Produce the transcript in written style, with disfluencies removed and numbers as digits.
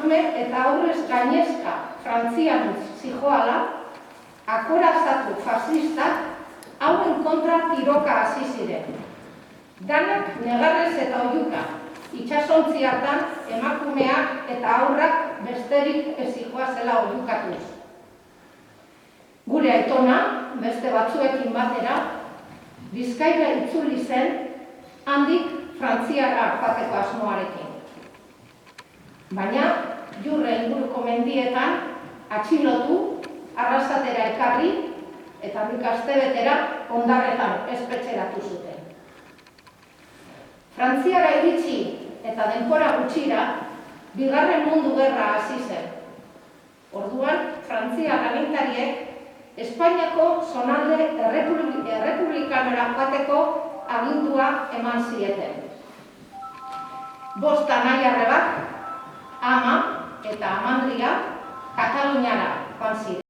emakume eta aurrez gainezka Frantzian zijoala, akorazatu fascistak hauen kontra tiroka hasi ziren. Danak negarrez eta oihuka, itsasontziatan emakumeak eta aurrak besterik ez zihoazela oihukatuz. Gure aitona, beste batzuekin batera, Bizkaira itzuli zen, handik Frantziara joateko asmoarekin. Baina, Jurre inguruko mendietan atxilotu, arrasatera ekarri eta bi astebetera Hondarretan espetxeratu zuten. Frantziara iritsi eta denbora gutxira, Bigarren Mundu Gerra hasi zen. Orduan, Frantziar agintariek Espainiako zonalde errepublikanora joateko agindua eman zieten. 5 anai-arrebak, ama eta amandria Kataluniara joan ziren.